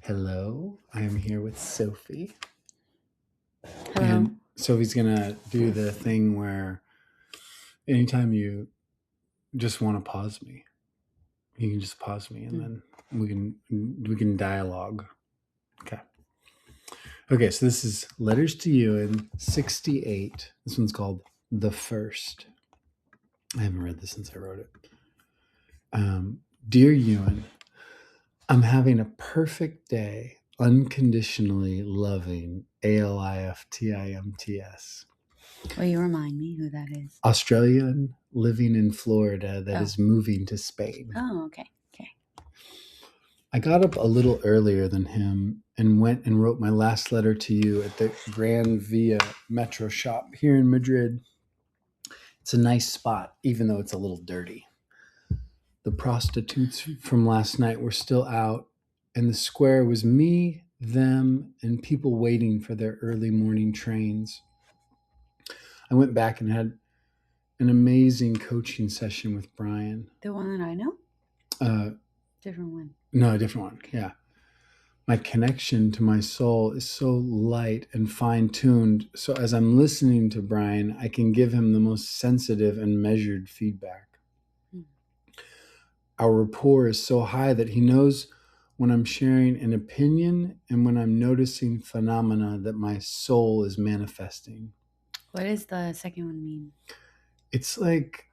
Hello, I'm here with Sophie. Hello. And Sophie's gonna do the thing where anytime you just want to pause me, you can just pause me and then we can dialogue. Okay. Okay, so this is Letters to Ewan 68. This one's called The First. I haven't read this since I wrote it. Dear Ewan, I'm having a perfect day, unconditionally loving ALIFTIMTS. Will you remind me who that is? Australian living in Florida that is moving to Spain. Oh, okay. I got up a little earlier than him and went and wrote my last letter to you at the Gran Via metro shop here in Madrid. It's a nice spot, even though it's a little dirty. The prostitutes from last night were still out, and the square was me, them, and people waiting for their early morning trains. I went back and had an amazing coaching session with Brian. The one that I know? Different one. No, a different one. Yeah. My connection to my soul is so light and fine-tuned. So as I'm listening to Brian, I can give him the most sensitive and measured feedback. Our rapport is so high that he knows when I'm sharing an opinion and when I'm noticing phenomena that my soul is manifesting. What does the second one mean? It's like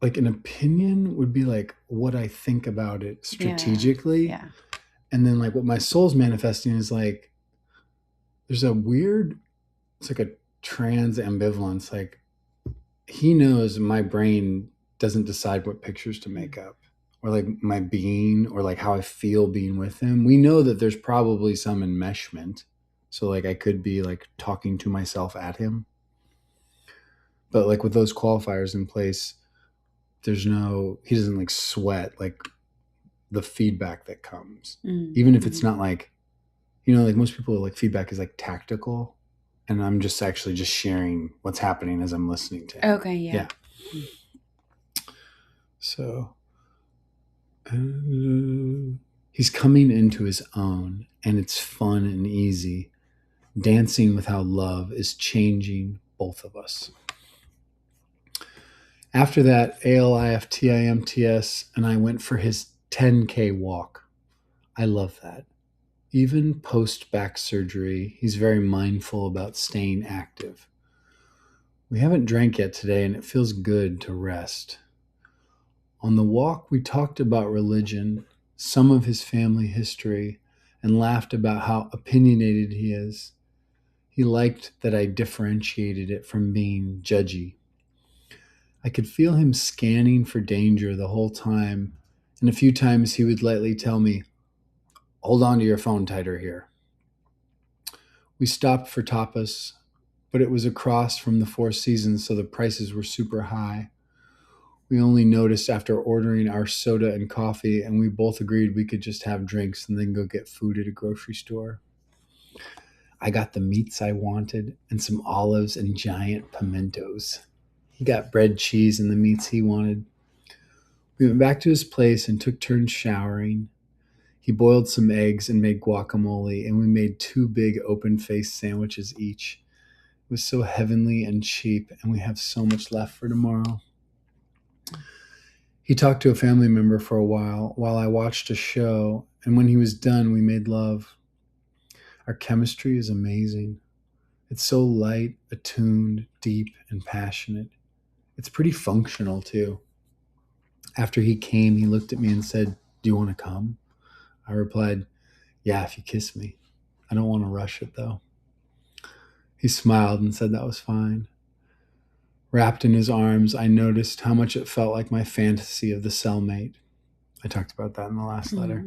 an opinion would be like what I think about it strategically. Yeah. And then like what my soul's manifesting is like, there's a weird, it's like a trans ambivalence. Like he knows my brain doesn't decide what pictures to make up or like my being or like how I feel being with him. We know that there's probably some enmeshment. So like I could be like talking to myself at him. But like with those qualifiers in place, he doesn't like sweat like the feedback that comes. Even if it's not like, like most people like feedback is like tactical. And I'm just actually just sharing what's happening as I'm listening to him. Okay, yeah. So he's coming into his own, and it's fun and easy. Dancing with how love is changing both of us. After that, ALIFTIMTS and I went for his 10K walk. I love that. Even post back surgery, he's very mindful about staying active. We haven't drank yet today, and it feels good to rest. On the walk, we talked about religion, some of his family history, and laughed about how opinionated he is. He liked that I differentiated it from being judgy. I could feel him scanning for danger the whole time, and a few times he would lightly tell me, "Hold on to your phone tighter here." We stopped for tapas, but it was across from the Four Seasons, so the prices were super high. We only noticed after ordering our soda and coffee, and we both agreed we could just have drinks and then go get food at a grocery store. I got the meats I wanted and some olives and giant pimentos. He got bread, cheese, and the meats he wanted. We went back to his place and took turns showering. He boiled some eggs and made guacamole, and we made 2 big open-faced sandwiches each. It was so heavenly and cheap, and we have so much left for tomorrow. He talked to a family member for a while I watched a show, and when he was done, we made love. Our chemistry is amazing. It's so light, attuned, deep, and passionate. It's pretty functional, too. After he came, he looked at me and said, "Do you want to come?" I replied, "Yeah, if you kiss me. I don't want to rush it, though." He smiled and said that was fine. Wrapped in his arms, I noticed how much it felt like my fantasy of the cellmate. I talked about that in the last letter.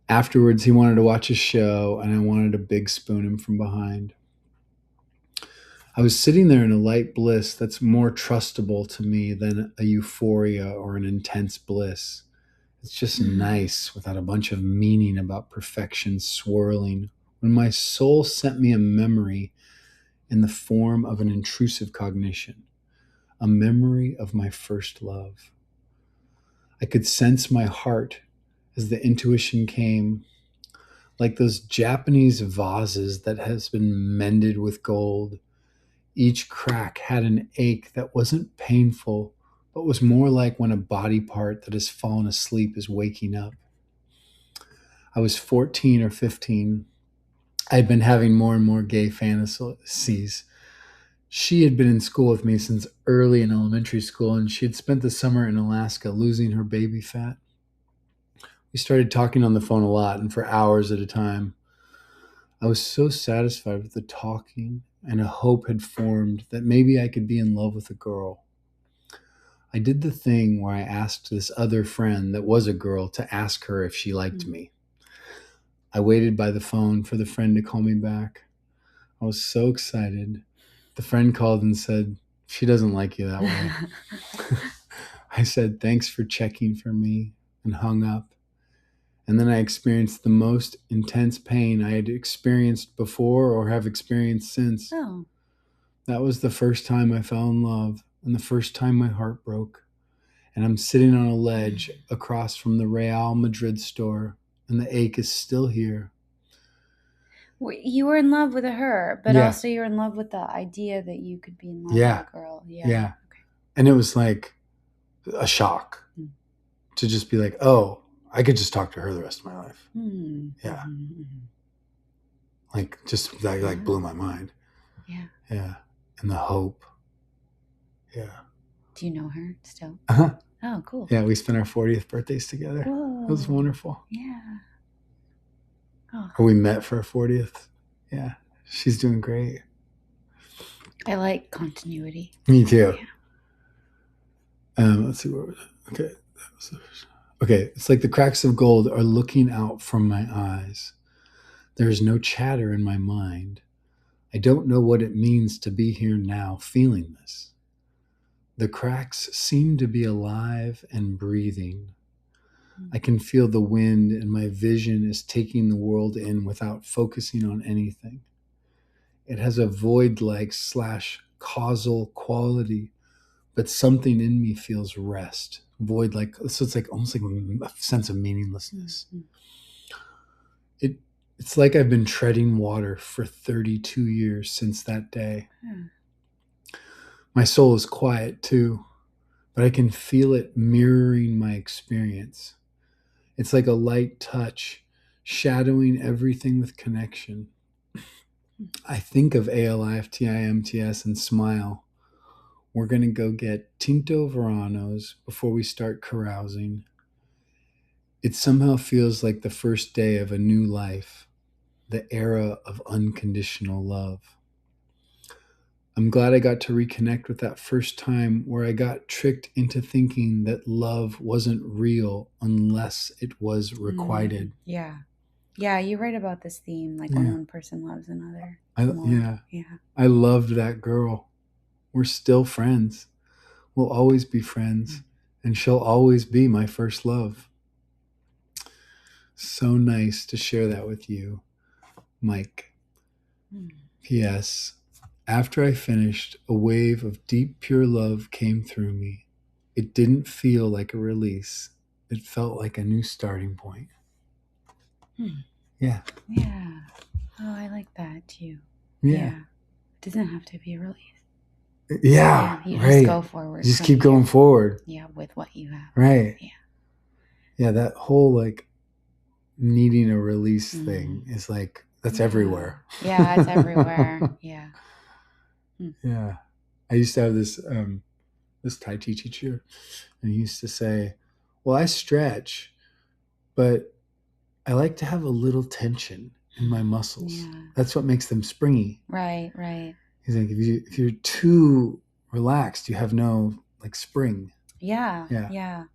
Afterwards, he wanted to watch a show, and I wanted to big spoon him from behind. I was sitting there in a light bliss that's more trustable to me than a euphoria or an intense bliss. It's just nice without a bunch of meaning about perfection swirling when my soul sent me a memory in the form of an intrusive cognition, a memory of my first love. I could sense my heart as the intuition came. like those Japanese vases that has been mended with gold. Each crack had an ache that wasn't painful, but was more like when a body part that has fallen asleep is waking up. I was 14 or 15. I had been having more and more gay fantasies. She had been in school with me since early in elementary school, and she had spent the summer in Alaska losing her baby fat. We started talking on the phone a lot and for hours at a time. I was so satisfied with the talking, and a hope had formed that maybe I could be in love with a girl. I did the thing where I asked this other friend that was a girl to ask her if she liked me. I waited by the phone for the friend to call me back. I was so excited. The friend called and said, "She doesn't like you that way." I said, "Thanks for checking for me," and hung up. And then I experienced the most intense pain I had experienced before or have experienced since. Oh. That was the first time I fell in love and the first time my heart broke. And I'm sitting on a ledge across from the Real Madrid store, and the ache is still here. You were in love with her, but Yeah. also you were in love with the idea that you could be in love Yeah. with a girl. Yeah. Okay. And it was like a shock to just be like, oh, I could just talk to her the rest of my life. Yeah. Like, just that like blew my mind. Yeah. Yeah. And the hope. Yeah. Do you know her still? Uh-huh. Oh, cool. Yeah, we spent our 40th birthdays together. Whoa. It was wonderful. Yeah. Oh. We met for our 40th. Yeah. She's doing great. I like continuity. Me too. Yeah. Let's see where was it? Okay. Okay. It's like the cracks of gold are looking out from my eyes. There is no chatter in my mind. I don't know what it means to be here now feeling this. The cracks seem to be alive and breathing. I can feel the wind, and my vision is taking the world in without focusing on anything. It has a void-like / causal quality, but something in me feels rest. Void-like, so it's like almost like a sense of meaninglessness. It's like I've been treading water for 32 years since that day. My soul is quiet too, but I can feel it mirroring my experience. It's like a light touch, shadowing everything with connection. I think of ALIFTIMTS and smile. We're going to go get Tinto Veranos before we start carousing. It somehow feels like the first day of a new life, the era of unconditional love. I'm glad I got to reconnect with that first time where I got tricked into thinking that love wasn't real unless it was requited. Yeah. Yeah, you write about this theme, like when one person loves another. Yeah. I loved that girl. We're still friends. We'll always be friends. And she'll always be my first love. So nice to share that with you, Mike. P.S. After I finished, a wave of deep, pure love came through me. It didn't feel like a release. It felt like a new starting point. Yeah. Yeah. Oh, I like that too. Yeah. It doesn't have to be a release. Yeah. You right. just go forward. You just keep going forward. Yeah, with what you have. Right. Yeah. Yeah, that whole like needing a release thing is like, that's everywhere. Yeah, it's everywhere. Yeah. Yeah. I used to have this Tai Chi teacher, and he used to say, well, I stretch, but I like to have a little tension in my muscles. Yeah. That's what makes them springy. Right, right. He's like, if you're too relaxed, you have no like spring. Yeah.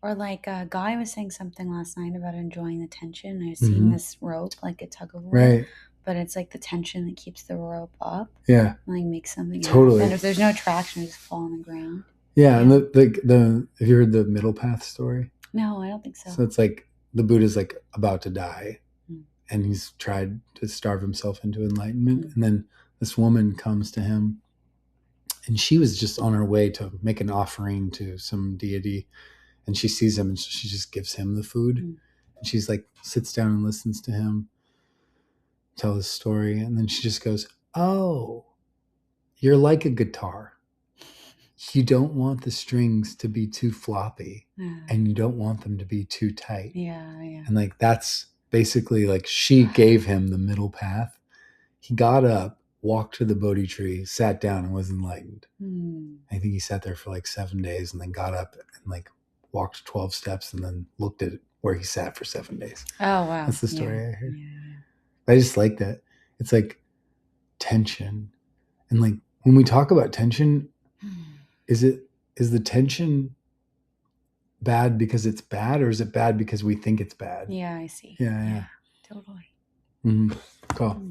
Or like a guy was saying something last night about enjoying the tension. I've seen this rope, like a tug of war. Right. But it's like the tension that keeps the rope up. Yeah. Like makes something totally. happen. If there's no traction, you just fall on the ground. Yeah. And the have you heard the middle path story? No, I don't think so. So it's like the Buddha's like about to die, and he's tried to starve himself into enlightenment. And then this woman comes to him, and she was just on her way to make an offering to some deity, and she sees him, and she just gives him the food. And And she's like, sits down and listens to him tell his story. And then she just goes, "Oh, you're like a guitar. You don't want the strings to be too floppy and you don't want them to be too tight." Yeah, yeah. And like, that's basically like she gave him the middle path. He got up, walked to the Bodhi tree, sat down, and was enlightened. I think he sat there for like 7 days and then got up and like walked 12 steps and then looked at where he sat for 7 days. Oh, wow. That's the story Yeah. I heard. Yeah. I just like that. It's like tension. And like when we talk about tension, is the tension bad because it's bad, or is it bad because we think it's bad? Yeah, I see. Yeah. Totally. Cool.